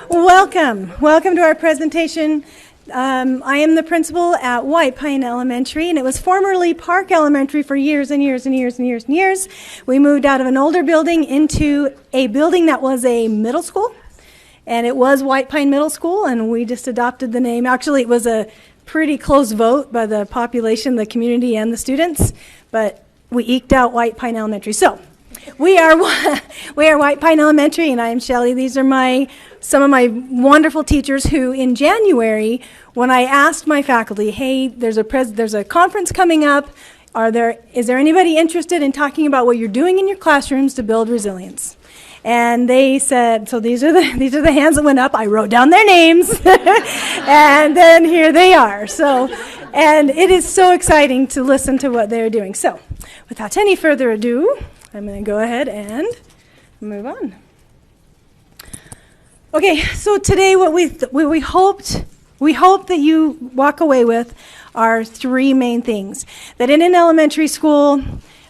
Welcome to our presentation. I am the principal at White Pine Elementary, and it was formerly Park Elementary for years and years and years and years and years. We moved out of an older building into a building that was a middle school, and it was White Pine Middle School, and we just adopted the name. Actually, it was a pretty close vote by the population, the community, and the students, but we eked out White Pine Elementary. So we are White Pine Elementary, and I am Shellie. These are some of my wonderful teachers who, in January, when I asked my faculty, hey, there's a conference coming up, is there anybody interested in talking about what you're doing in your classrooms to build resilience? And they said, so these are the hands that went up. I wrote down their names, and then here they are. And it is so exciting to listen to what they're doing. So, without any further ado, I'm going to go ahead and move on. Okay, so today what we hope that you walk away with are three main things. That in an elementary school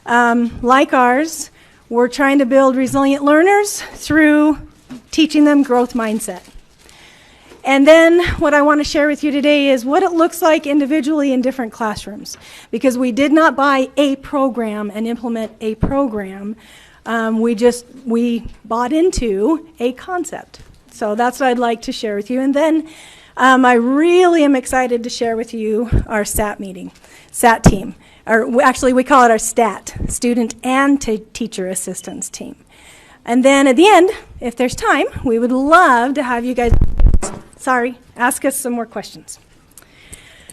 like ours, we're trying to build resilient learners through teaching them growth mindset. And then what I want to share with you today is what it looks like individually in different classrooms. Because we did not buy a program and implement a program. We bought into a concept. So that's what I'd like to share with you. And then I really am excited to share with you our SAT team. Or actually, we call it our STAT, Student and Teacher Assistance Team. And then at the end, if there's time, we would love to have you guys, ask us some more questions.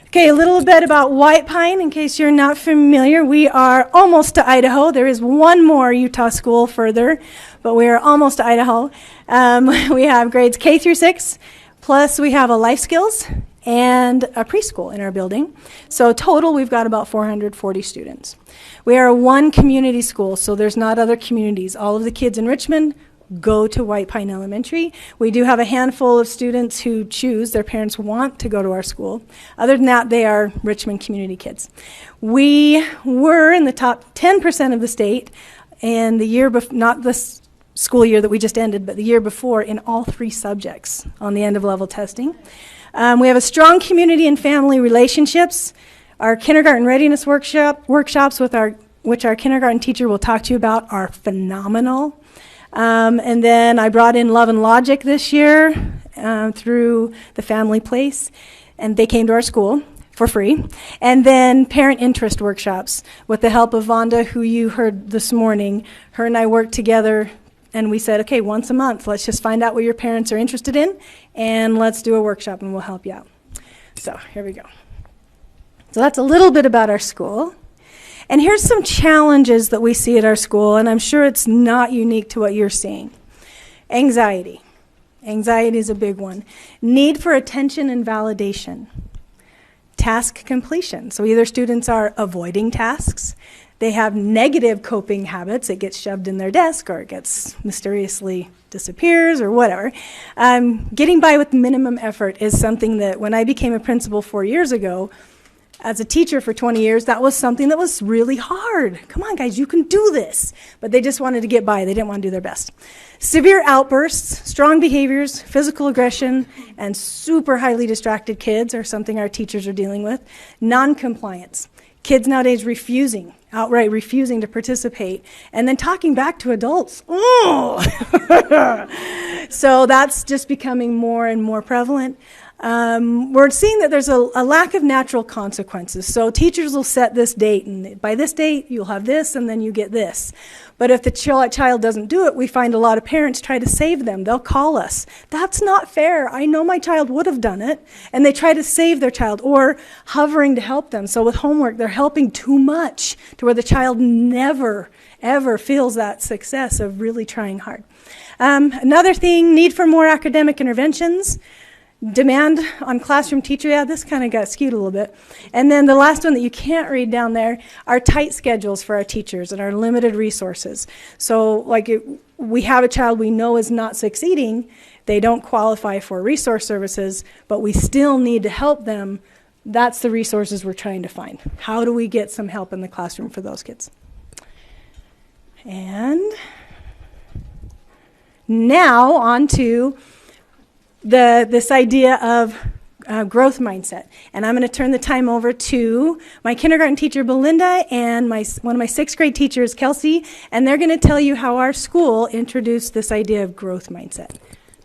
Okay, a little bit about White Pine, in case you're not familiar. We are almost to Idaho. There is one more Utah school further, but we are almost to Idaho. We have grades K through 6, plus we have a life skills and a preschool in our building. So total, we've got about 440 students. We are one community school, so there's not other communities. All of the kids in Richmond go to White Pine Elementary. We do have a handful of students who choose, their parents want to go to our school. Other than that, they are Richmond community kids. We were in the top 10% of the state in the year before, not this school year that we just ended, but the year before in all three subjects on the end of level testing. We have a strong community and family relationships. Our kindergarten readiness workshops, which our kindergarten teacher will talk to you about, are phenomenal. And then I brought in Love and Logic this year through the Family Place, and they came to our school for free. And then parent interest workshops with the help of Vonda, who you heard this morning. Her and I worked together, and we said, okay, once a month, let's just find out what your parents are interested in, and let's do a workshop, and we'll help you out. So here we go. So that's a little bit about our school. And here's some challenges that we see at our school, and I'm sure it's not unique to what you're seeing. Anxiety. Anxiety is a big one. Need for attention and validation. Task completion. So either students are avoiding tasks, they have negative coping habits, it gets shoved in their desk, or it gets mysteriously disappears, or whatever. Getting by with minimum effort is something that when I became a principal 4 years ago, as a teacher for 20 years, that was something that was really hard. Come on, guys, you can do this. But they just wanted to get by. They didn't want to do their best. Severe outbursts, strong behaviors, physical aggression, and super highly distracted kids are something our teachers are dealing with. Non-compliance. Kids nowadays outright refusing to participate, and then talking back to adults. Oh! So that's just becoming more and more prevalent. We're seeing that there's a lack of natural consequences. So teachers will set this date, and by this date, you'll have this, and then you get this. But if the child doesn't do it, we find a lot of parents try to save them. They'll call us. That's not fair. I know my child would have done it. And they try to save their child, or hovering to help them. So with homework, they're helping too much to where the child never, ever feels that success of really trying hard. Another thing, need for more academic interventions. Demand on classroom teacher, this kind of got skewed a little bit. And then the last one that you can't read down there are tight schedules for our teachers and our limited resources. So we have a child we know is not succeeding, they don't qualify for resource services, but we still need to help them. That's the resources we're trying to find. How do we get some help in the classroom for those kids? And now on to this idea of growth mindset. And I'm going to turn the time over to my kindergarten teacher, Belinda, and one of my 6th grade teachers, Kelsey, and they're going to tell you how our school introduced this idea of growth mindset.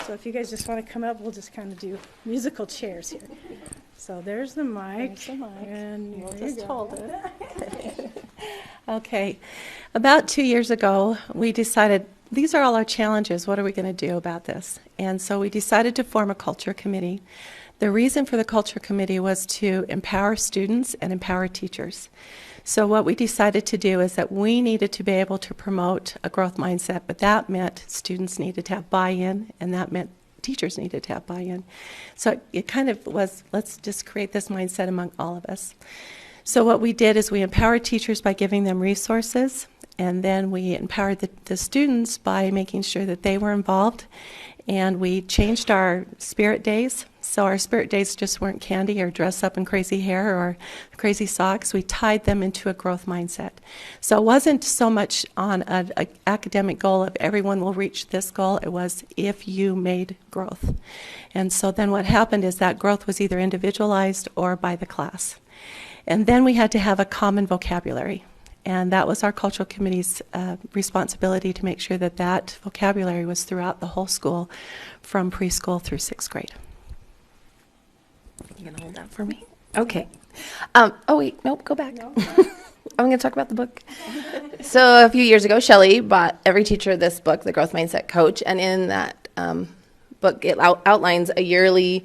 So if you guys just want to come up, we'll just kind of do musical chairs here. So there's the mic. And we'll just hold it. Okay. About 2 years ago, we decided these are all our challenges. What are we going to do about this? And so we decided to form a culture committee. The reason for the culture committee was to empower students and empower teachers. So what we decided to do is that we needed to be able to promote a growth mindset, but that meant students needed to have buy-in, and that meant teachers needed to have buy-in. So it kind of was, let's just create this mindset among all of us. So what we did is we empowered teachers by giving them resources, and then we empowered the students by making sure that they were involved. And we changed our spirit days. So our spirit days just weren't candy or dress up in crazy hair or crazy socks. We tied them into a growth mindset. So it wasn't so much on an academic goal of everyone will reach this goal. It was if you made growth. And so then what happened is that growth was either individualized or by the class. And then we had to have a common vocabulary. And that was our cultural committee's responsibility to make sure that that vocabulary was throughout the whole school from preschool through 6th grade. You going to hold that for me? Okay. Oh, wait. Nope. Go back. No. I'm going to talk about the book. So a few years ago, Shellie bought every teacher this book, The Growth Mindset Coach. And in that book, it outlines a yearly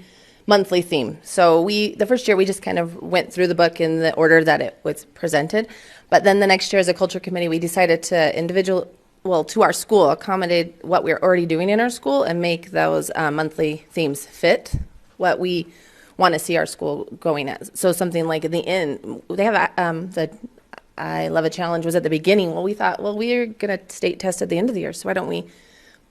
monthly theme. So the first year, we just kind of went through the book in the order that it was presented. But then the next year, as a culture committee, we decided to to our school, accommodate what we're already doing in our school and make those monthly themes fit what we want to see our school going at. So something like at the end, they have the I Love a Challenge was at the beginning. Well, we thought, we're going to state test at the end of the year, so why don't we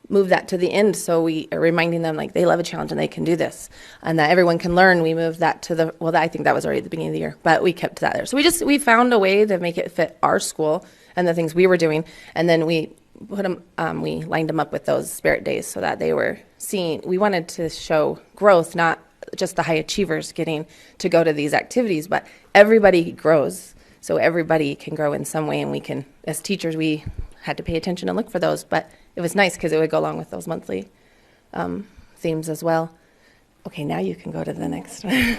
move that to the end, so we are reminding them like they love a challenge and they can do this and that everyone can learn. We moved that to I think that was already at the beginning of the year, but we kept that there. So we found a way to make it fit our school and the things we were doing, and then we put them, we lined them up with those spirit days so that they were seeing. We wanted to show growth, not just the high achievers getting to go to these activities, but everybody grows. So everybody can grow in some way, and we can, as teachers, we had to pay attention and look for those, but it was nice because it would go along with those monthly themes as well. Okay, now you can go to the next one.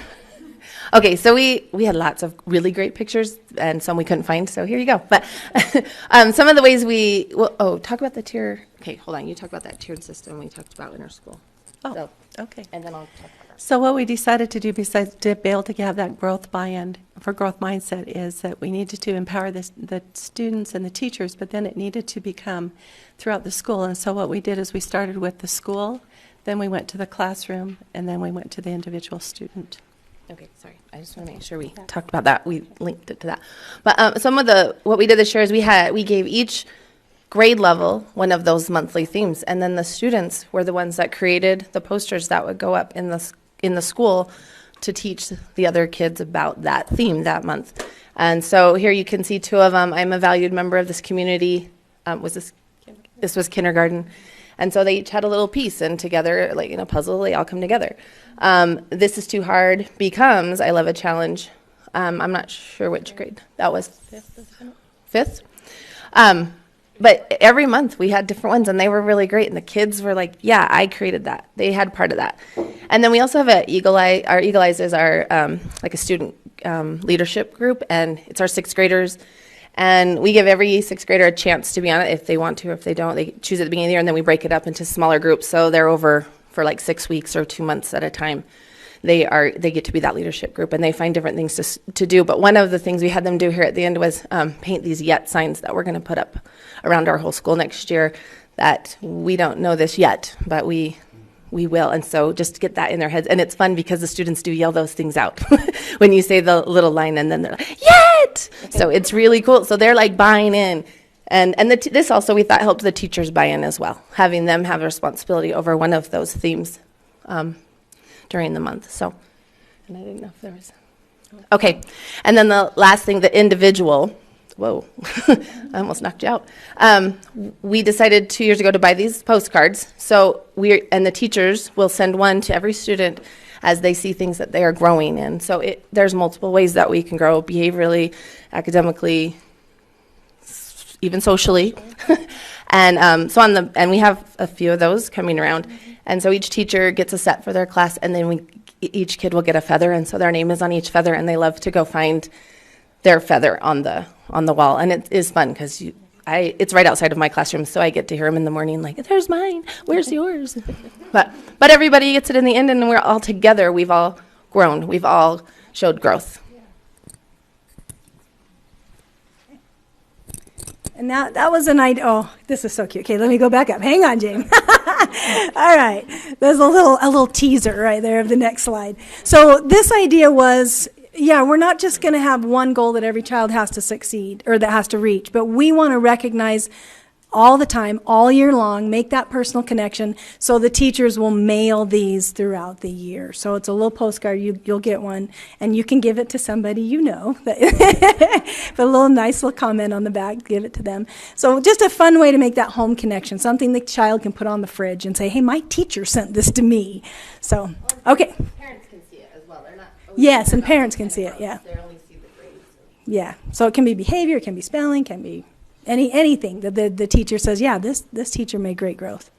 Okay, so we had lots of really great pictures and some we couldn't find, so here you go. But some of the ways talk about the tier. Okay, hold on. You talk about that tiered system we talked about in our school. Oh, so, okay. And then I'll talk about that. So what we decided to do, besides to be able to have that growth buy-in for growth mindset, is that we needed to empower the students and the teachers, but then it needed to become throughout the school. And so what we did is we started with the school, then we went to the classroom, and then we went to the individual student. Okay, sorry. I just want to make sure we talked about that. We linked it to that. But some of what we did this year is we gave each grade level one of those monthly themes, and then the students were the ones that created the posters that would go up in the school to teach the other kids about that theme that month. And so here you can see two of them. I'm a valued member of this community. This was kindergarten. And so they each had a little piece, and together, like in a puzzle, they all come together. This is too hard becomes I love a challenge. I'm not sure which grade that was. Fifth. But every month we had different ones, and they were really great. And the kids were like, "Yeah, I created that." They had part of that. And then we also have a Eagle Eye. Our Eagle Eyes is our like a student leadership group, and it's our 6th graders. And we give every 6th grader a chance to be on it if they want to. If they don't, they choose at the beginning of the year, and then we break it up into smaller groups. So they're over for like 6 weeks or 2 months at a time. They get to be that leadership group, and they find different things to do. But one of the things we had them do here at the end was paint these yet signs that we're going to put up around our whole school next year. That we don't know this yet, but we will. And so just to get that in their heads. And it's fun because the students do yell those things out when you say the little line, and then they're like, yet! So it's really cool. So they're like buying in. And this also we thought helped the teachers buy in as well, having them have a responsibility over one of those themes during the month. So, and I didn't know if there was. Okay. And then the last thing, the individual whoa, I almost knocked you out. We decided 2 years ago to buy these postcards. So and the teachers will send one to every student as they see things that they are growing in. So there's multiple ways that we can grow behaviorally, academically, even socially. And and we have a few of those coming around. And so each teacher gets a set for their class, and then each kid will get a feather, and so their name is on each feather, and they love to go find their feather on the wall. And it is fun because it's right outside of my classroom, so I get to hear them in the morning like, there's mine, where's yours? But everybody gets it in the end, and we're all together. We've all grown. We've all showed growth. And that was an idea. Oh, this is so cute. Okay, let me go back up. Hang on, James. All right. There's a little teaser right there of the next slide. So this idea was, we're not just going to have one goal that every child has to succeed or that has to reach, but we want to recognize all the time, all year long, make that personal connection. So the teachers will mail these throughout the year. So it's a little postcard. You'll get one, and you can give it to somebody you know. Put a little nice little comment on the back, give it to them. So just a fun way to make that home connection, something the child can put on the fridge and say, hey, my teacher sent this to me. So, okay. Parents can see it as well. They're not. Yes, and parents can see it, yeah. They only see the grades. Yeah, so it can be behavior, it can be spelling, can be anything that the teacher says, this teacher made great growth.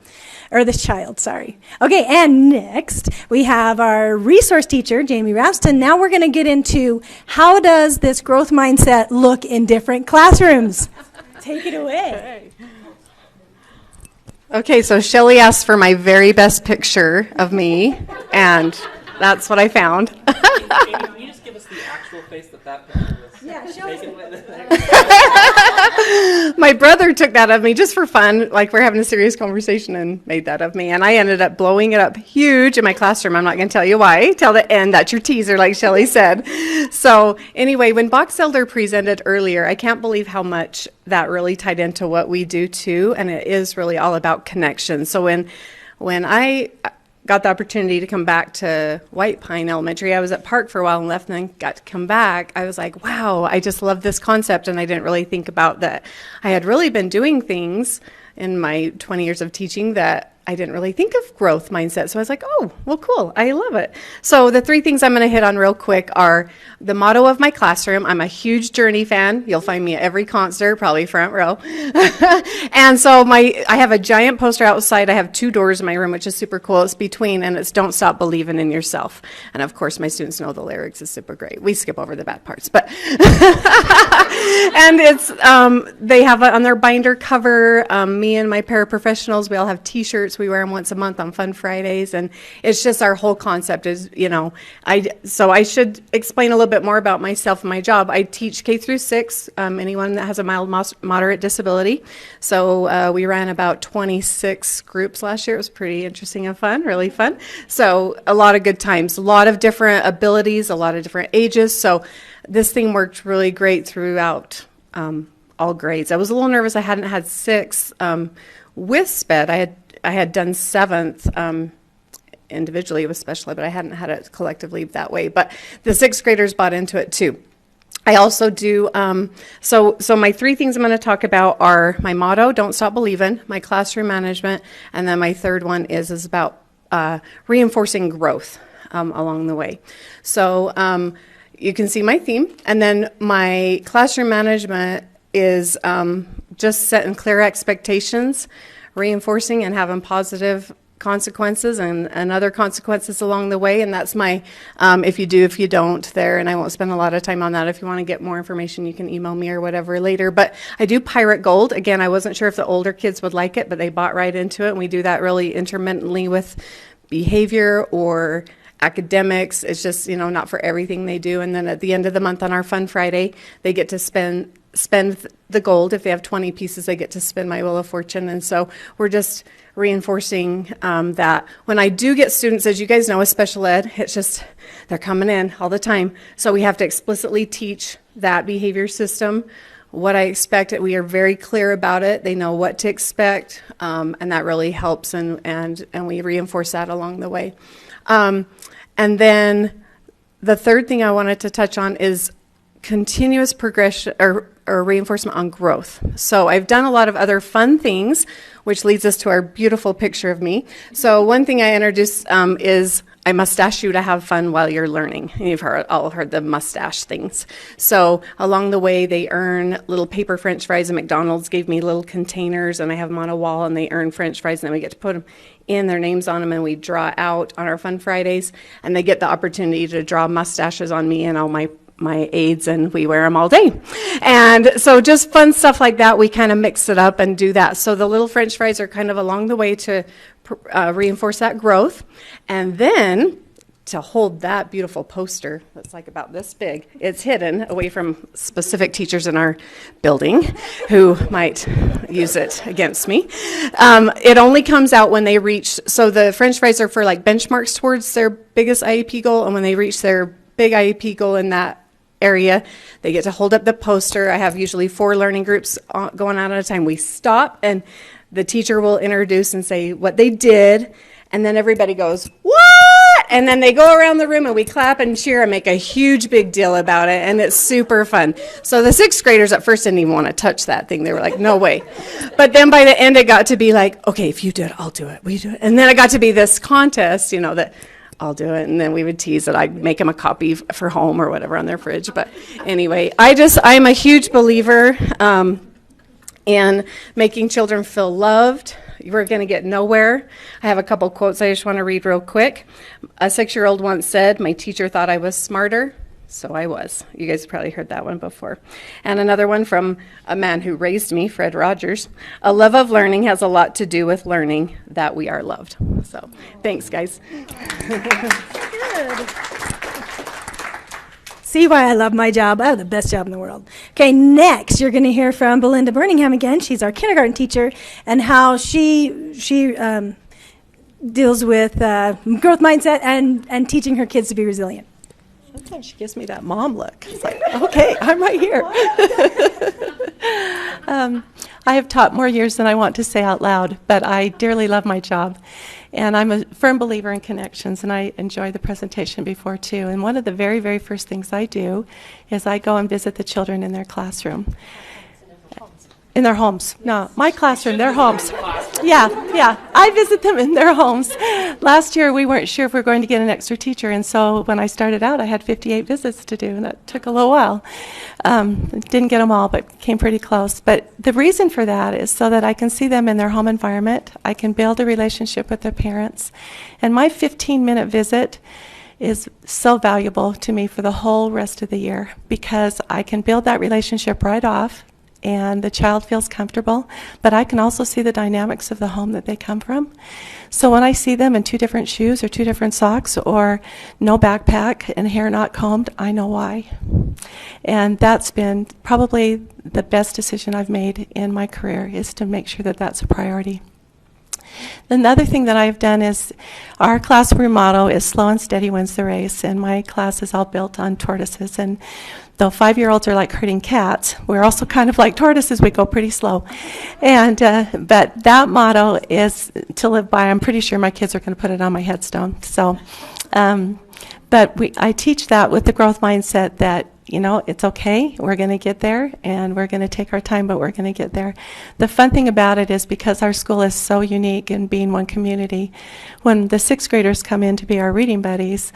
Or this child, sorry. Okay, and next we have our resource teacher, Jamie Rapston. Now we're going to get into how does this growth mindset look in different classrooms? Take it away. Okay, so Shellie asked for my very best picture of me, and that's what I found. Amy, can you just give us the actual face that picture was taken with? My brother took that of me just for fun, like we're having a serious conversation, and made that of me. And I ended up blowing it up huge in my classroom. I'm not going to tell you why. Till the end. That's your teaser, like Shellie said. So anyway, when Box Elder presented earlier, I can't believe how much that really tied into what we do too. And it is really all about connection. So when I got the opportunity to come back to White Pine Elementary. I was at Park for a while and left, and then got to come back. I was like, wow, I just love this concept, and I didn't really think about that. I had really been doing things in my 20 years of teaching that I didn't really think of growth mindset. So I was like, oh, well, cool. I love it. So the three things I'm going to hit on real quick are the motto of my classroom. I'm a huge Journey fan. You'll find me at every concert, probably front row. And so I have a giant poster outside. I have 2 doors in my room, which is super cool. It's between, and it's don't stop believing in yourself. And of course, my students know the lyrics is super great. We skip over the bad parts, but and it's they have on their binder cover. Me and my paraprofessionals, we all have T-shirts. We wear them once a month on Fun Fridays, and it's just our whole concept is, so I should explain a little bit more about myself and my job. I teach K through 6, anyone that has a mild, moderate disability. So we ran about 26 groups last year. It was pretty interesting and fun, really fun. So a lot of good times, a lot of different abilities, a lot of different ages. So this thing worked really great throughout all grades. I was a little nervous. I hadn't had 6 with SPED. I had done 7th individually with special ed, but I hadn't had it collectively that way. But the 6th graders bought into it too. I also do, so my 3 things I'm going to talk about are my motto, don't stop believing, my classroom management, and then my 3rd one is about reinforcing growth along the way. So you can see my theme, and then my classroom management is just setting clear expectations, reinforcing and having positive consequences and other consequences along the way. And that's my if you do, if you don't there. And I won't spend a lot of time on that. If you want to get more information, you can email me or whatever later. But I do Pirate Gold. Again, I wasn't sure if the older kids would like it, but they bought right into it. And we do that really intermittently with behavior or academics. It's just, not for everything they do. And then at the end of the month on our Fun Friday, they get to spend the gold. If they have 20 pieces, they get to spin my Wheel of Fortune. And so we're just reinforcing that. When I do get students, as you guys know, with special ed, it's just they're coming in all the time. So we have to explicitly teach that behavior system, what I expect. We are very clear about it. They know what to expect, and that really helps, and we reinforce that along the way. And then the 3rd thing I wanted to touch on is continuous progression or or reinforcement on growth. So I've done a lot of other fun things, which leads us to our beautiful picture of me. So one thing I introduced is I mustache you to have fun while you're learning. You've all heard the mustache things. So along the way, they earn little paper French fries, and McDonald's gave me little containers, and I have them on a wall, and they earn French fries, and then we get to put them in, their names on them, and we draw out on our Fun Fridays, and they get the opportunity to draw mustaches on me and all my aides, and we wear them all day. And so just fun stuff like that, we kind of mix it up and do that. So the little French fries are kind of along the way to reinforce that growth. And then to hold that beautiful poster that's like about this big, it's hidden away from specific teachers in our building who might use it against me. It only comes out when they reach, so the French fries are for like benchmarks towards their biggest IEP goal, and when they reach their big IEP goal in that area, they get to hold up the poster. I have usually 4 learning groups going on at a time. We stop, and the teacher will introduce and say what they did, and then everybody goes, "What?" And then they go around the room, and we clap and cheer and make a huge big deal about it, and it's super fun. So the 6th graders at first didn't even want to touch that thing. They were like, no way. But then by the end, it got to be like, okay, if you do it, I'll do it. Will you do it? And then it got to be this contest, that I'll do it, and then we would tease it. I'd make them a copy for home or whatever on their fridge. But anyway, I'm a huge believer in making children feel loved. We're going to get nowhere. I have a couple quotes I just want to read real quick. A 6-year-old once said, "My teacher thought I was smarter, so I was." You guys probably heard that one before. And another one from a man who raised me, Fred Rogers. "A love of learning has a lot to do with learning that we are loved." So thanks, guys. Good. See why I love my job. I have the best job in the world. Okay, next you're going to hear from Belinda Birmingham again. She's our kindergarten teacher, and how she deals with growth mindset and teaching her kids to be resilient. Sometimes she gives me that mom look. It's like, okay, I'm right here. I have taught more years than I want to say out loud, but I dearly love my job. And I'm a firm believer in connections, and I enjoyed the presentation before, too. And one of the very, very first things I do is I go and visit the children in their classroom. In their homes. No, my classroom, their homes. Yeah. I visit them in their homes. Last year, we weren't sure if we were going to get an extra teacher, and so when I started out, I had 58 visits to do, and that took a little while. Didn't get them all, but came pretty close. But the reason for that is so that I can see them in their home environment. I can build a relationship with their parents. And my 15-minute visit is so valuable to me for the whole rest of the year, because I can build that relationship right off, and the child feels comfortable, but I can also see the dynamics of the home that they come from. So when I see them in 2 different shoes or 2 different socks or no backpack and hair not combed, I know why. And that's been probably the best decision I've made in my career, is to make sure that that's a priority. Another thing that I've done is, our classroom motto is slow and steady wins the race, and my class is all built on tortoises. And though 5-year-olds are like herding cats, we're also kind of like tortoises. We go pretty slow. And but that motto is to live by. I'm pretty sure my kids are going to put it on my headstone. So, but I teach that with the growth mindset that, it's okay, we're going to get there, and we're going to take our time, but we're going to get there. The fun thing about it is, because our school is so unique in being one community, when the 6th graders come in to be our reading buddies,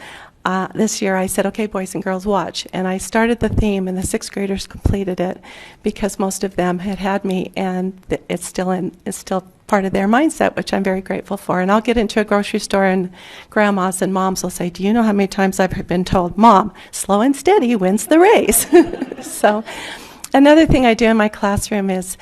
this year I said, okay, boys and girls, watch. And I started the theme, and the 6th graders completed it, because most of them had me, and it's still part of their mindset, which I'm very grateful for. And I'll get into a grocery store, and grandmas and moms will say, do you know how many times I've been told, Mom, slow and steady wins the race? So another thing I do in my classroom is,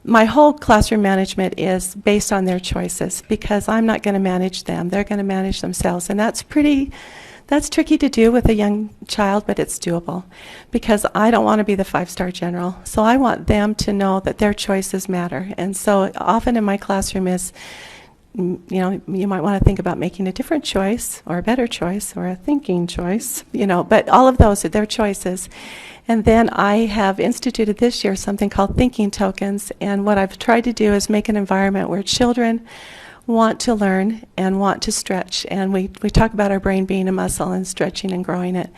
my whole classroom management is based on their choices, because I'm not going to manage them. They're going to manage themselves. And that's tricky to do with a young child, but it's doable, because I don't want to be the 5-star general. So I want them to know that their choices matter. And so often in my classroom is, you might want to think about making a different choice, or a better choice, or a thinking choice, but all of those are their choices. And then I have instituted this year something called thinking tokens, and what I've tried to do is make an environment where children want to learn and want to stretch. And we talk about our brain being a muscle and stretching and growing it.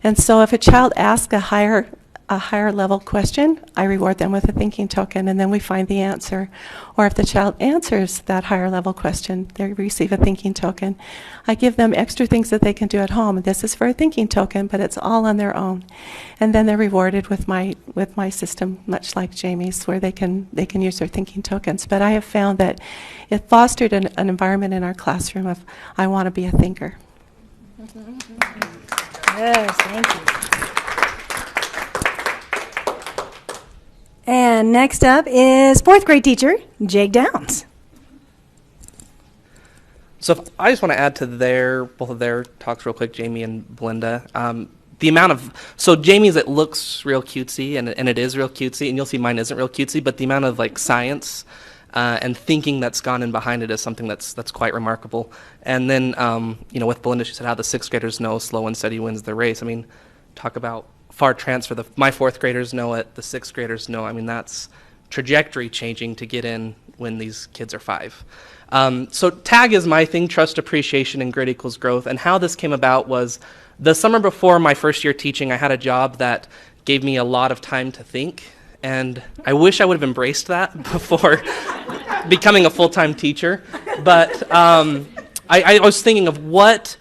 And so if a child asks a higher a higher level question, I reward them with a thinking token, and then we find the answer. Or if the child answers that higher level question, they receive a thinking token. I give them extra things that they can do at home. This is for a thinking token, but it's all on their own. And then they're rewarded with my system, much like Jamie's, where they can use their thinking tokens. But I have found that it fostered an environment in our classroom of, I want to be a thinker. Yes, thank you. And next up is fourth grade teacher, Jake Downs. So I just want to add to both of their talks real quick, Jamie and Belinda. The amount of, so Jamie's, it looks real cutesy, and it is real cutesy, and you'll see mine isn't real cutesy, but the amount of like science and thinking that's gone in behind it is something that's quite remarkable. And then, with Belinda, she said how the sixth graders know slow and steady wins the race. I mean, talk about far transfer. My fourth graders know it, the sixth graders know. I mean, that's trajectory changing to get in when these kids are 5. So TAG is my thing, trust, appreciation, and grit equals growth. And how this came about was the summer before my first year teaching, I had a job that gave me a lot of time to think. And I wish I would have embraced that before becoming a full-time teacher. But I was thinking of what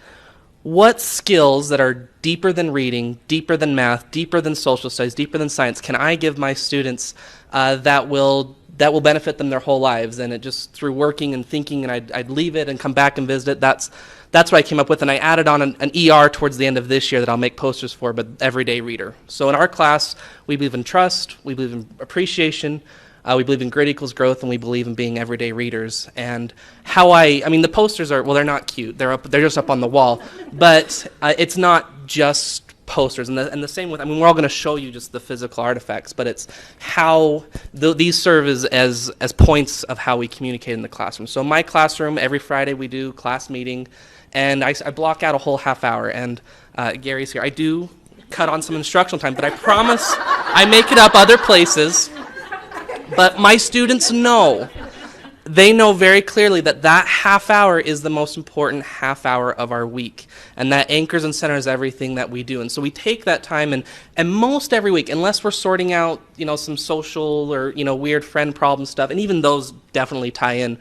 skills that are deeper than reading, deeper than math, deeper than social studies, deeper than science can I give my students that will benefit them their whole lives. And it just through working and thinking, and I'd leave it and come back and visit it. That's what I came up with, and I added on an ER towards the end of this year that I'll make posters for, but everyday reader. So in our class, we believe in trust, we believe in appreciation, we believe in grit equals growth, and we believe in being everyday readers. And how the posters are, well, they're not cute. They're just up on the wall. But it's not just posters. And the same with, we're all going to show you just the physical artifacts, but it's how these serve as points of how we communicate in the classroom. So in my classroom, every Friday we do class meeting, and I block out a whole half hour. And Gary's here. I do cut on some instructional time, but I promise I make it up other places. But my students know, they know very clearly that half hour is the most important half hour of our week. And that anchors and centers everything that we do. And so we take that time and most every week, unless we're sorting out, some social or, weird friend problem stuff, and even those definitely tie in,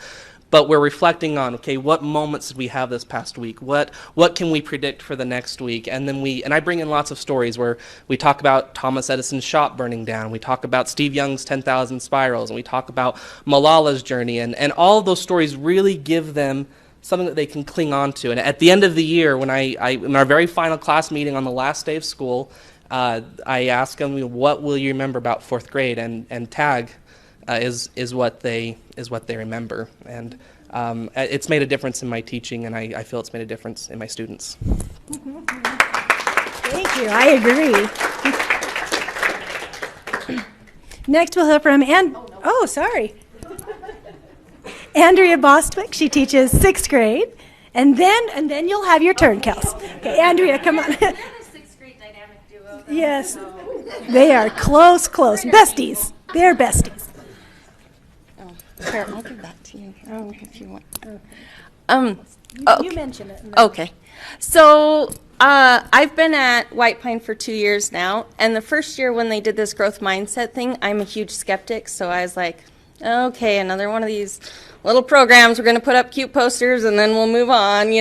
but we're reflecting on, okay, what moments did we have this past week? What can we predict for the next week? And then I bring in lots of stories where we talk about Thomas Edison's shop burning down, we talk about Steve Young's 10,000 Spirals, and we talk about Malala's journey, and all of those stories really give them something that they can cling on to. And at the end of the year, when in our very final class meeting on the last day of school, I ask them, what will you remember about fourth grade? And TAG is what they remember, and it's made a difference in my teaching, and I feel it's made a difference in my students. Thank you. I agree. Next, we'll hear from Andrea Bostwick. She teaches 6th grade, and then you'll have your turn, Kels. Okay, Andrea, come on. Sixth grade dynamic duo. Yes, they are close, besties. They're besties. Here, I'll give that to you if you want. You mentioned it. Okay. So I've been at White Pine for 2 years now, and the first year when they did this growth mindset thing, I'm a huge skeptic, so I was like, okay, another one of these little programs. We're going to put up cute posters, and then we'll move on,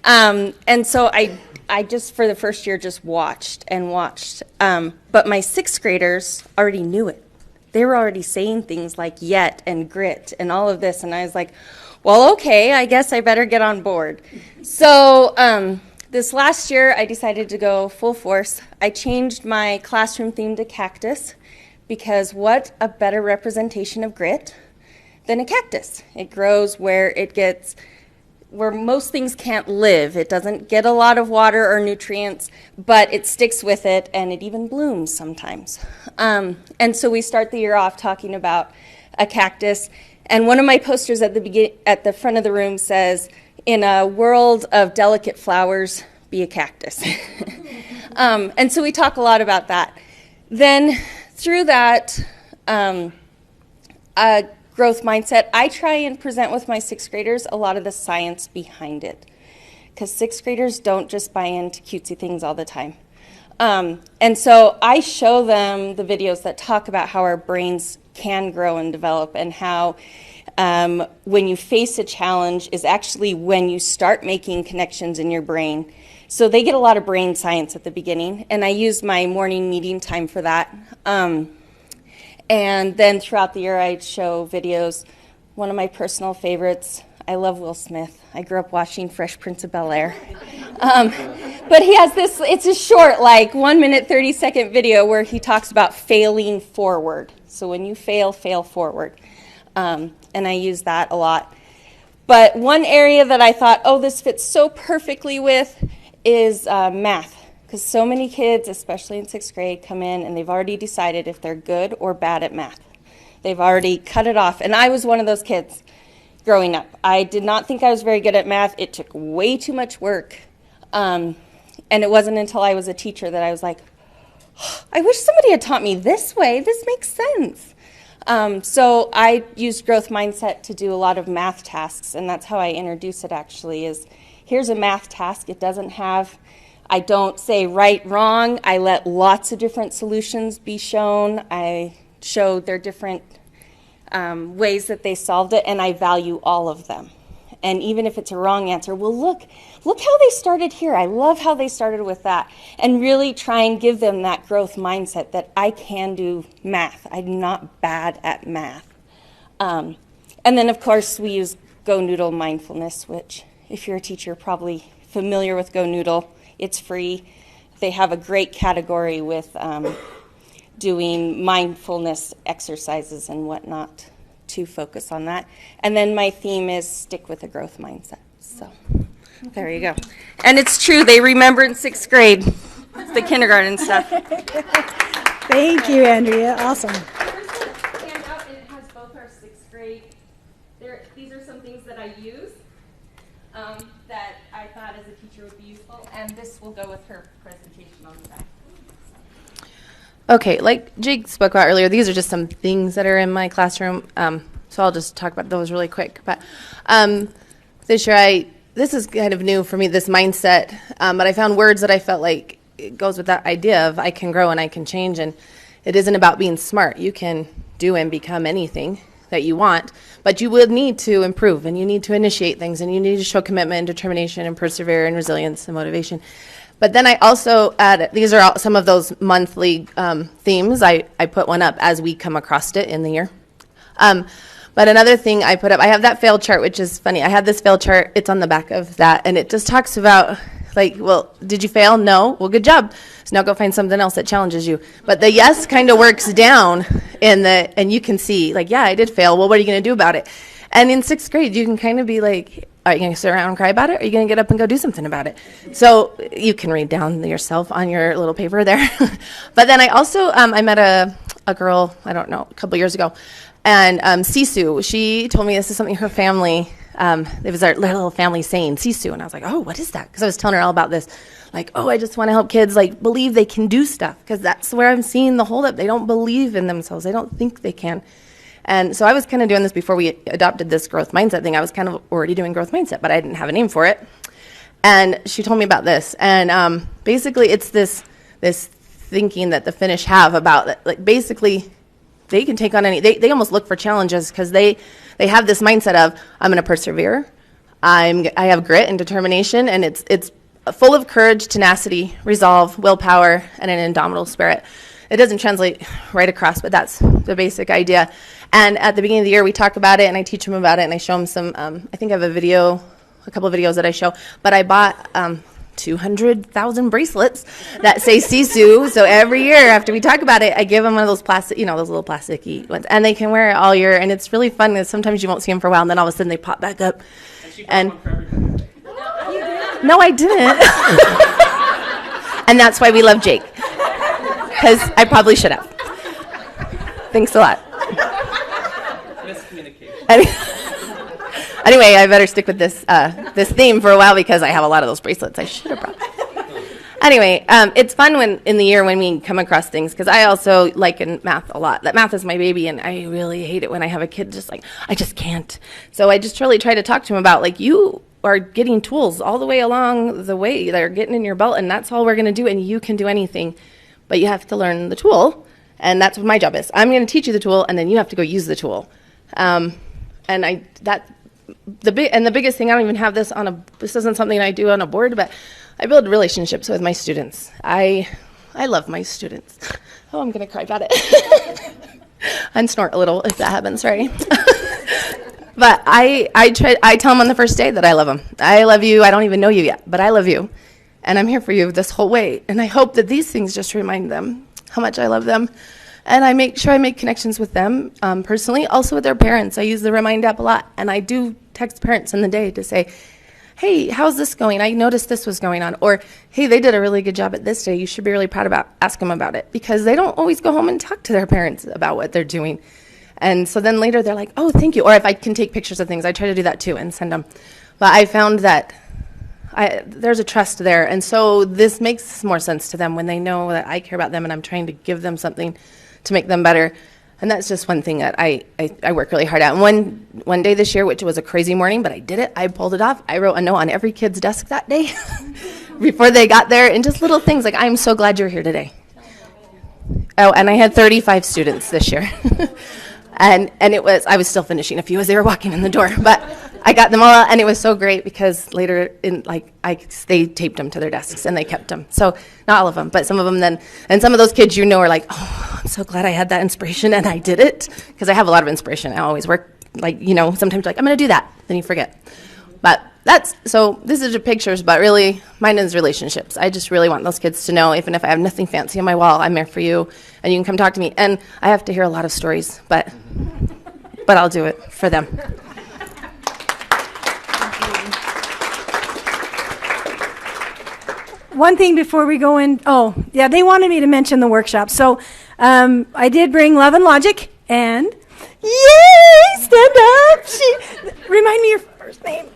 And so I just, for the first year, just watched and watched. But my 6th graders already knew it. They were already saying things like yet and grit and all of this. And I was like, well, okay, I guess I better get on board. So this last year, I decided to go full force. I changed my classroom theme to cactus because what a better representation of grit than a cactus. It grows where most things can't live. It doesn't get a lot of water or nutrients, but it sticks with it, and it even blooms sometimes. And so we start the year off talking about a cactus, and one of my posters at the front of the room says, "In a world of delicate flowers, be a cactus." And so we talk a lot about that. Then through that growth mindset, I try and present with my 6th graders a lot of the science behind it, because 6th graders don't just buy into cutesy things all the time. And so I show them the videos that talk about how our brains can grow and develop, and how when you face a challenge is actually when you start making connections in your brain. So they get a lot of brain science at the beginning, and I use my morning meeting time for that. And then throughout the year, I'd show videos. One of my personal favorites, I love Will Smith. I grew up watching Fresh Prince of Bel-Air. But he has this, it's a short, like 1 minute, 30-second video where he talks about failing forward. So when you fail, fail forward. And I use that a lot. But one area that I thought, oh, this fits so perfectly with is math. Because so many kids, especially in 6th grade, come in and they've already decided if they're good or bad at math. They've already cut it off. And I was one of those kids growing up. I did not think I was very good at math. It took way too much work. And it wasn't until I was a teacher that I was like, oh, I wish somebody had taught me this way. This makes sense. So I used growth mindset to do a lot of math tasks, and that's how I introduce it actually is, here's a math task. It doesn't have, I don't say right, wrong. I let lots of different solutions be shown. I show their different ways that they solved it, and I value all of them. And even if it's a wrong answer, well, look how they started here. I love how they started with that. And really try and give them that growth mindset that I can do math. I'm not bad at math. And then, of course, we use Go Noodle Mindfulness, which if you're a teacher, probably familiar with Go Noodle. It's free. They have a great category with doing mindfulness exercises and whatnot to focus on that. And then my theme is stick with a growth mindset. So there you go. And it's true, they remember in 6th grade, the kindergarten stuff. Thank you, Andrea. Awesome. Handout, and it has both our 6th grade. These are some things that I use that I thought as a teacher would be useful, and this will go with her presentation on the back. Okay, like Jake spoke about earlier, these are just some things that are in my classroom, so I'll just talk about those really quick. But this year, this is kind of new for me, this mindset, but I found words that I felt like it goes with that idea of I can grow and I can change, and it isn't about being smart. You can do and become anything that you want, but you will need to improve, and you need to initiate things, and you need to show commitment and determination and persevere and resilience and motivation. But then I also add, these are some of those monthly themes. I put one up as we come across it in the year. But another thing I put up, I have that fail chart, which is funny. I have this fail chart. It's on the back of that, and it just talks about, like, well, did you fail? No. Well, good job. So now go find something else that challenges you. But the yes kind of works down and you can see, like, yeah, I did fail. Well, what are you going to do about it? And in 6th grade, you can kind of be like, are you going to sit around and cry about it? Or are you going to get up and go do something about it? So you can read down yourself on your little paper there. But then I also, I met a girl, I don't know, a couple years ago. And Sisu, she told me this is something her family, it was our little family saying, Sisu. And I was like, oh, what is that? Because I was telling her all about this. Like, oh, I just want to help kids, like, believe they can do stuff. Because that's where I'm seeing the holdup. They don't believe in themselves. They don't think they can. And so I was kind of doing this before we adopted this growth mindset thing. I was kind of already doing growth mindset, but I didn't have a name for it. And she told me about this. And basically it's this thinking that the Finnish have about, like, basically they can take on they almost look for challenges because they have this mindset of, I'm going to persevere. I have grit and determination, and it's full of courage, tenacity, resolve, willpower, and an indomitable spirit. It doesn't translate right across, but that's the basic idea. And at the beginning of the year, we talk about it, and I teach them about it, and I show them some, I think I have a couple of videos that I show, but I bought 200,000 bracelets that say Sisu, so every year after we talk about it, I give them one of those plastic, those little plasticky ones, and they can wear it all year, and it's really fun, because sometimes you won't see them for a while, and then all of a sudden they pop back up. And no, I didn't. And that's why we love Jake. Because I probably should have. Thanks a lot. Miscommunication. Anyway, I better stick with this theme for a while because I have a lot of those bracelets. I should have brought them. Anyway, it's fun when in the year when we come across things, because I also like in math a lot. That math is my baby, and I really hate it when I have a kid just like, I just can't. So I just really try to talk to him about, like, you are getting tools all the way along the way. They're getting in your belt, and that's all we're going to do, and you can do anything. But you have to learn the tool, and that's what my job is. I'm going to teach you the tool, and then you have to go use the tool. The biggest thing, I don't even have this this isn't something I do on a board, but I build relationships with my students. I love my students. Oh, I'm going to cry about it. And snort a little if that happens, sorry. But I tell them on the first day that I love them. I love you. I don't even know you yet, but I love you. And I'm here for you this whole way. And I hope that these things just remind them how much I love them. And I make sure I make connections with them personally, also with their parents. I use the Remind app a lot. And I do text parents in the day to say, hey, how's this going? I noticed this was going on. Or, hey, they did a really good job at this day. You should be really proud about, ask them about it. Because they don't always go home and talk to their parents about what they're doing. And so then later they're like, oh, thank you. Or if I can take pictures of things, I try to do that too and send them. But I found that there's a trust there. And so this makes more sense to them when they know that I care about them and I'm trying to give them something to make them better. And that's just one thing that I work really hard at. And one day this year, which was a crazy morning, but I did it. I pulled it off. I wrote a note on every kid's desk that day before they got there. And just little things like, I'm so glad you're here today. Oh, and I had 35 students this year. And I was still finishing a few as they were walking in the door, but I got them all out, and it was so great because later they taped them to their desks and they kept them. So not all of them, but some of them then, and some of those kids are like, oh, I'm so glad I had that inspiration and I did it, because I have a lot of inspiration. I always work sometimes I'm going to do that, then you forget. But this is the pictures, but really mine is relationships. I just really want those kids to know, even if I have nothing fancy on my wall, I'm there for you, and you can come talk to me. And I have to hear a lot of stories, but I'll do it for them. One thing before we go in, they wanted me to mention the workshop. So I did bring Love and Logic, and yay, stand up. Remind me your first name.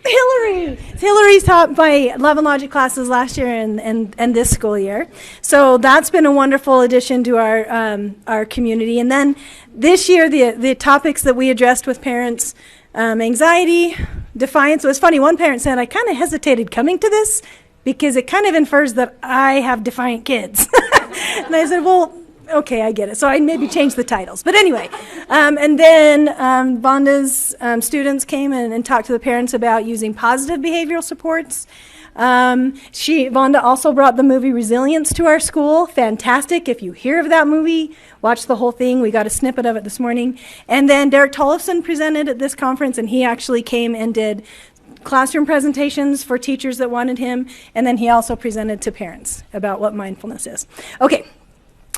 Hillary. Hillary's taught my Love and Logic classes last year and this school year. So that's been a wonderful addition to our community. And then this year, the topics that we addressed with parents, anxiety, defiance. It was funny, one parent said, I kind of hesitated coming to this because it kind of infers that I have defiant kids. And I said, well, okay, I get it. So I maybe changed the titles. But anyway, and then Vonda's students came and talked to the parents about using positive behavioral supports. Vonda also brought the movie Resiliency to our school. Fantastic. If you hear of that movie, watch the whole thing. We got a snippet of it this morning. And then Derek Tollefson presented at this conference, and he actually came and did classroom presentations for teachers that wanted him. And then he also presented to parents about what mindfulness is. Okay.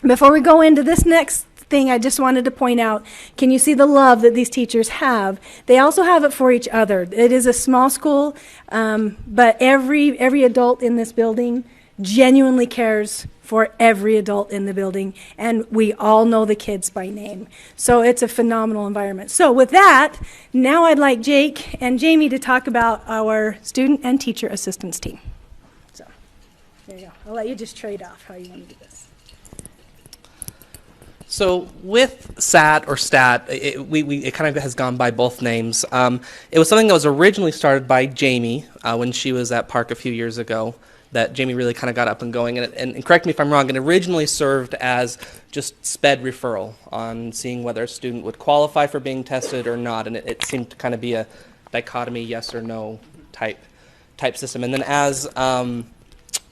Before we go into this next thing, I just wanted to point out, can you see the love that these teachers have? They also have it for each other. It is a small school, but every adult in this building genuinely cares for every adult in the building, and we all know the kids by name. So it's a phenomenal environment. So with that, now I'd like Jake and Jamie to talk about our student and teacher assistance team. So there you go. I'll let you just trade off how you want to do this. So with SAT or STAT, it kind of has gone by both names. It was something that was originally started by Jamie when she was at Park a few years ago, that Jamie really kind of got up and going. And correct me if I'm wrong, it originally served as just SPED referral on seeing whether a student would qualify for being tested or not. And it seemed to kind of be a dichotomy, yes or no type system. And then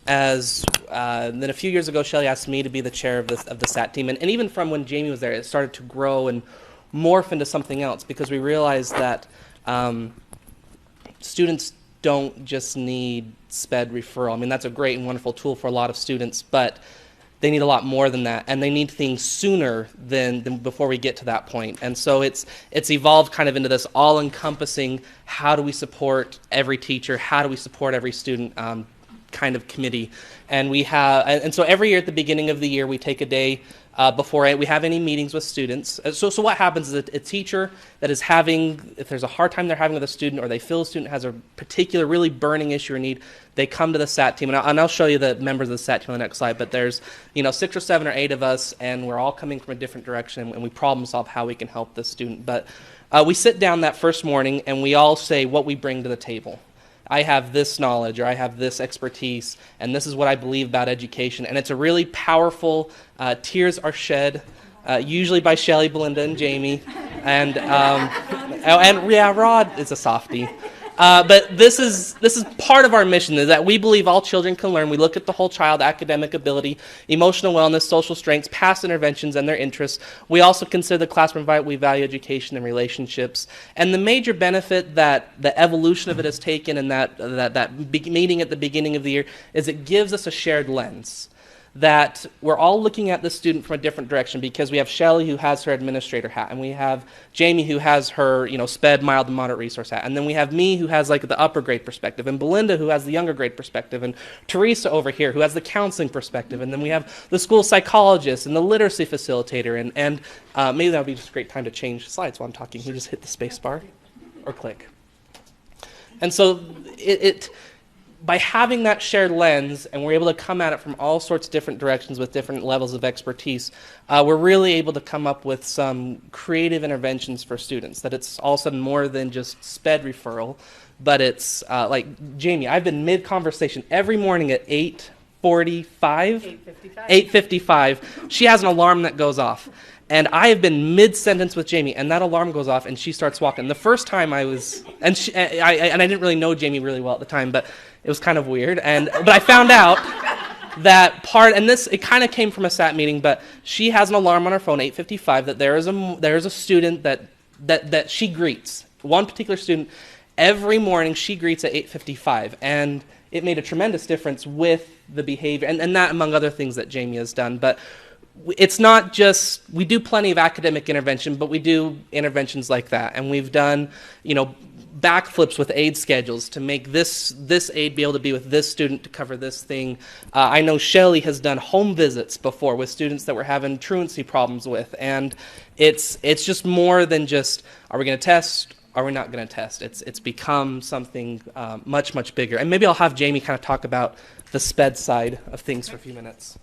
then a few years ago, Shellie asked me to be the chair of the SAT team, and even from when Jamie was there, it started to grow and morph into something else, because we realized that students don't just need SPED referral. I mean, that's a great and wonderful tool for a lot of students, but they need a lot more than that, and they need things sooner than before we get to that point. And so it's evolved kind of into this all-encompassing, how do we support every teacher, how do we support every student kind of committee. And so every year at the beginning of the year, we take a day before we have any meetings with students. So what happens is a teacher that is if there's a hard time they're having with a student, or they feel a student has a particular really burning issue or need, they come to the SAT team. And I'll show you the members of the SAT team on the next slide, but there's 6 or 7 or 8 of us, and we're all coming from a different direction, and we problem solve how we can help the student. But we sit down that first morning, and we all say what we bring to the table. I have this knowledge or I have this expertise, and this is what I believe about education. And it's a really powerful, tears are shed, usually by Shellie, Belinda, and Jamie. And yeah, Rod is a softie. But this is part of our mission, is that we believe all children can learn. We look at the whole child, academic ability, emotional wellness, social strengths, past interventions, and their interests. We also consider the classroom environment. We value education and relationships. And the major benefit that the evolution of it has taken in that meeting at the beginning of the year is it gives us a shared lens. That we're all looking at the student from a different direction, because we have Shellie, who has her administrator hat, and we have Jamie, who has her, SPED, mild to moderate resource hat, and then we have me, who has like the upper grade perspective, and Belinda, who has the younger grade perspective, and Teresa over here, who has the counseling perspective, and then we have the school psychologist and the literacy facilitator, and maybe that would be just a great time to change slides while I'm talking. You just hit the space bar or click. And so by having that shared lens, and we're able to come at it from all sorts of different directions with different levels of expertise, we're really able to come up with some creative interventions for students, that it's all of a sudden more than just SPED referral, but it's like Jamie, I've been mid-conversation every morning at 8:55. She has an alarm that goes off. And I have been mid-sentence with Jamie, and that alarm goes off, and she starts walking. The first time I was, and I didn't really know Jamie really well at the time, but it was kind of weird. But I found out that it kind of came from a SAT meeting, but she has an alarm on her phone, 8:55, that there is a student that she greets. One particular student, every morning she greets at 8:55, and it made a tremendous difference with the behavior, and that among other things that Jamie has done. But it's not just, we do plenty of academic intervention, but we do interventions like that. And we've done, backflips with aid schedules to make this aid be able to be with this student to cover this thing. I know Shellie has done home visits before with students that we're having truancy problems with. And it's just more than just, are we going to test? Are we not going to test? It's become something much, much bigger. And maybe I'll have Jamie kind of talk about the SPED side of things for a few minutes.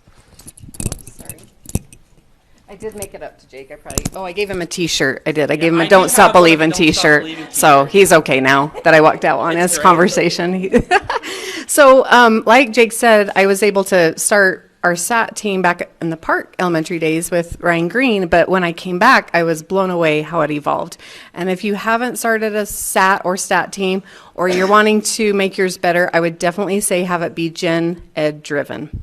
I did make it up to Jake. I gave him a T-shirt. I did. I gave him a Don't Stop Believing T-shirt. So he's okay now that I walked out on his conversation. So like Jake said, I was able to start our SAT team back in the Park elementary days with Ryan Green, but when I came back, I was blown away how it evolved. And if you haven't started a SAT or STAT team, or you're wanting to make yours better, I would definitely say have it be gen ed driven,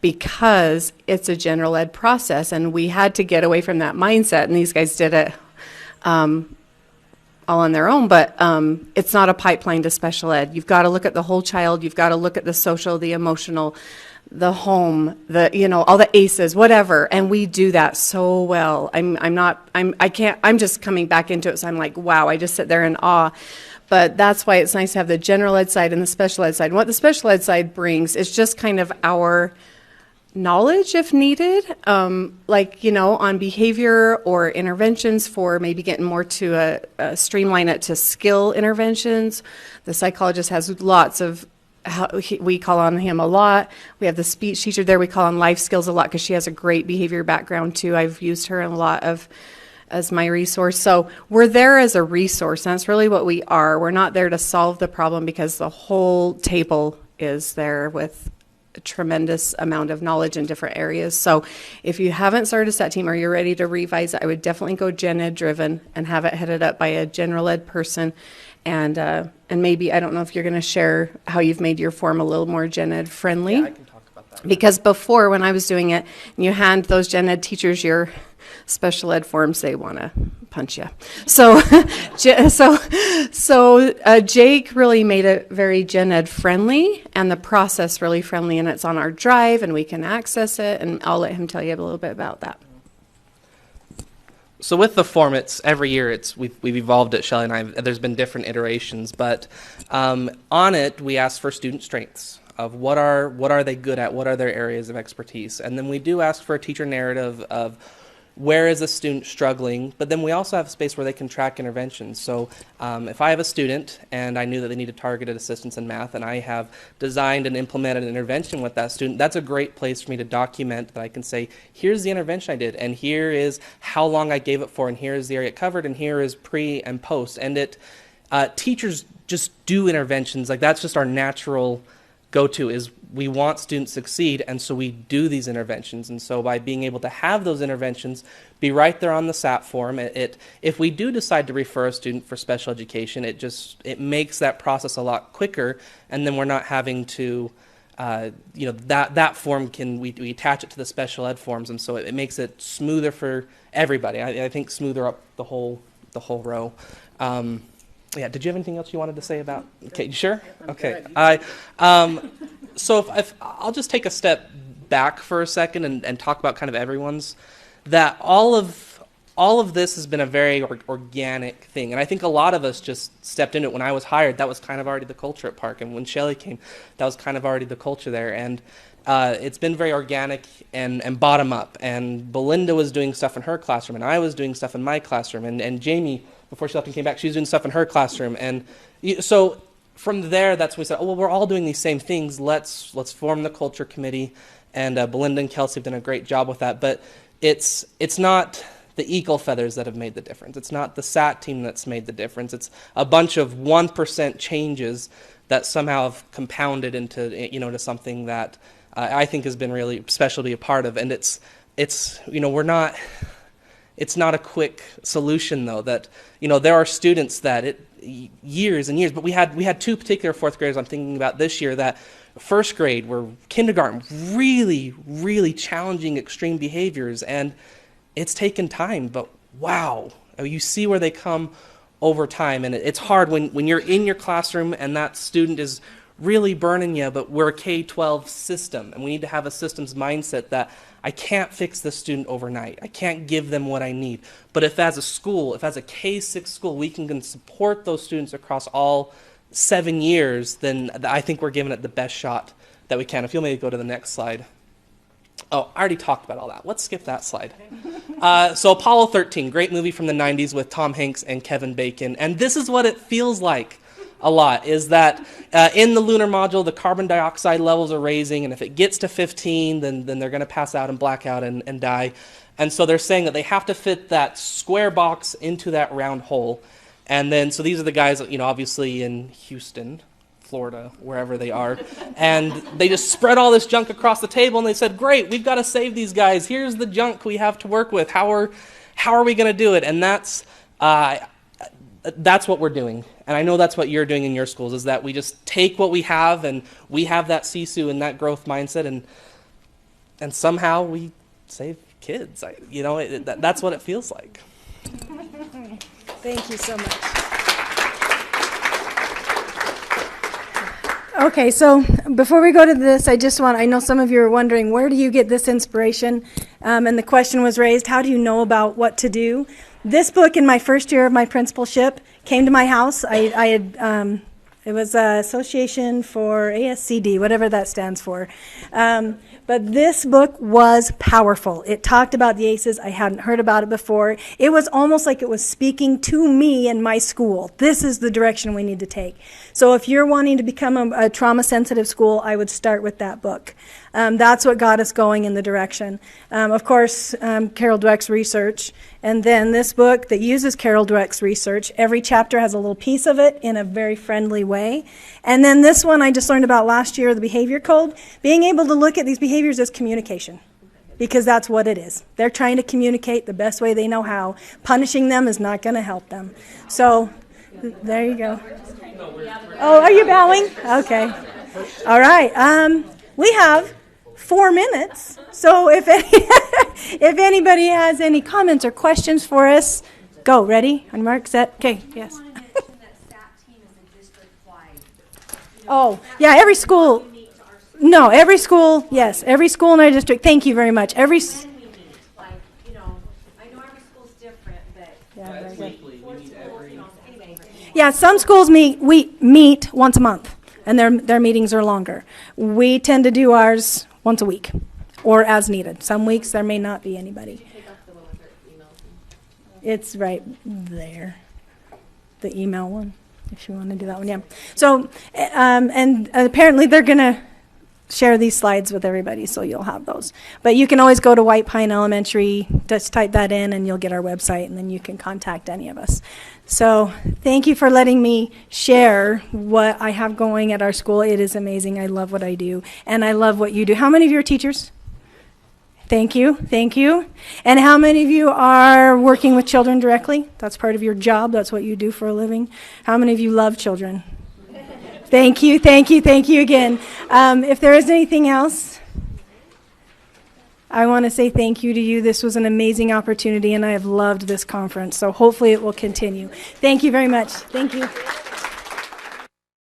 because it's a general ed process, and we had to get away from that mindset, and these guys did it all on their own, but it's not a pipeline to special ed. You've got to look at the whole child. You've got to look at the social, the emotional, the home, all the ACEs, whatever, and we do that so well. I'm just coming back into it, so I'm like, wow, I just sit there in awe. But that's why it's nice to have the general ed side and the special ed side. And what the special ed side brings is just kind of our knowledge if needed, on behavior or interventions for maybe getting more to streamline it to skill interventions. The psychologist has lots of, we call on him a lot. We have the speech teacher there, we call on life skills a lot because she has a great behavior background too. I've used her in a lot as my resource. So we're there as a resource, and that's really what we are. We're not there to solve the problem, because the whole table is there with a tremendous amount of knowledge in different areas. So if you haven't started a STAT team or you're ready to revise it, I would definitely go gen ed driven and have it headed up by a general ed person. And maybe, I don't know if you're going to share how you've made your form a little more gen ed friendly. Yeah, I can talk about that. Because before, when I was doing it, and you hand those gen ed teachers your special ed forms, they want to punch you. So Jake really made it very gen ed friendly, and the process really friendly, and it's on our drive, and we can access it, and I'll let him tell you a little bit about that. So with the form, it's every year we've evolved it, Shellie and I. There's been different iterations, but on it we ask for student strengths of what are they good at, what are their areas of expertise, and then we do ask for a teacher narrative of where is a student struggling, but then we also have a space where they can track interventions. So if I have a student and I knew that they needed targeted assistance in math, and I have designed and implemented an intervention with that student, that's a great place for me to document that I can say, here's the intervention I did, and here is how long I gave it for, and here is the area it covered, and here is pre and post. And teachers just do interventions. Like, that's just our natural go-to, is we want students to succeed, and so we do these interventions. And so by being able to have those interventions be right there on the SAT form, if we do decide to refer a student for special education, it makes that process a lot quicker, and then we're not having to, that form we attach it to the special ed forms, and so it makes it smoother for everybody. I think smoother up the whole row. Yeah, did you have anything else you wanted to say about? Okay, you sure? Okay. So if I'll just take a step back for a second and talk about kind of everyone's, that all of this has been a very organic thing. And I think a lot of us just stepped into it. When I was hired, that was kind of already the culture at Park. And when Shellie came, that was kind of already the culture there. And it's been very organic and bottom up. And Belinda was doing stuff in her classroom, and I was doing stuff in my classroom. And Jamie, before she left and came back, she was doing stuff in her classroom. And so from there, that's when we said, oh, well, we're all doing these same things. Let's form the culture committee. And Belinda and Kelsey have done a great job with that. But it's not the Eagle feathers that have made the difference. It's not the SAT team that's made the difference. It's a bunch of 1% changes that somehow have compounded into to something that I think has been really special to be a part of. And it's not a quick solution, though. That there are students that years and years. But we had two particular fourth graders I'm thinking about this year that first grade were kindergarten, really, really challenging, extreme behaviors, and it's taken time. But wow, you see where they come over time, and it's hard when you're in your classroom and that student is really burning you. But we're a K-12 system, and we need to have a systems mindset that I can't fix this student overnight. I can't give them what I need. But if as a K-6 school, we can support those students across all 7 years, then I think we're giving it the best shot that we can. If you'll maybe go to the next slide. Oh, I already talked about all that. Let's skip that slide. So Apollo 13, great movie from the 90s with Tom Hanks and Kevin Bacon. And this is what it feels like a lot, is that in the lunar module, the carbon dioxide levels are raising, and if it gets to 15, then they're going to pass out and black out and die. And so they're saying that they have to fit that square box into that round hole. And then, so these are the guys, obviously in Houston, Florida, wherever they are, and they just spread all this junk across the table, and they said, great, we've got to save these guys. Here's the junk we have to work with. How are we going to do it? And that's what we're doing. And I know that's what you're doing in your schools, is that we just take what we have, and we have that sisu and that growth mindset, and somehow we save kids. That's what it feels like. Thank you so much. Okay, so before we go to this, I know some of you are wondering, where do you get this inspiration? And the question was raised, how do you know about what to do? This book, in my first year of my principalship, came to my house. It was Association for ASCD, whatever that stands for. But this book was powerful. It talked about the ACEs. I hadn't heard about it before. It was almost like it was speaking to me in my school. This is the direction we need to take. So if you're wanting to become a trauma-sensitive school, I would start with that book. That's what got us going in the direction. Of course, Carol Dweck's research, and then this book that uses Carol Dweck's research. Every chapter has a little piece of it in a very friendly way. And then this one I just learned about last year, the behavior code, being able to look at these behaviors as communication, because that's what it is. They're trying to communicate the best way they know how. Punishing them is not going to help them. So there you go. Oh, are you bowing? Okay. All right. We have 4 minutes. So if anybody has any comments or questions for us, go. Ready? On mark, set. Okay. Yes. Oh, yeah, every school. No, every school, yes, every school in our district. Thank you very much. I know every school's different, but yeah, some schools we meet once a month, and their meetings are longer. We tend to do ours once a week, or as needed. Some weeks there may not be anybody. It's right there, the email one, if you want to do that one, yeah. So, and apparently they're going to share these slides with everybody, so you'll have those. But you can always go to White Pine Elementary, just type that in, and you'll get our website, and then you can contact any of us. So thank you for letting me share what I have going at our school. It is amazing. I love what I do, and I love what you do. How many of you are teachers? Thank you, thank you. And how many of you are working with children directly? That's part of your job. That's what you do for a living. How many of you love children? Thank you, thank you, thank you again. If there is anything else, I want to say thank you to you. This was an amazing opportunity, and I have loved this conference. So hopefully it will continue. Thank you very much. Thank you.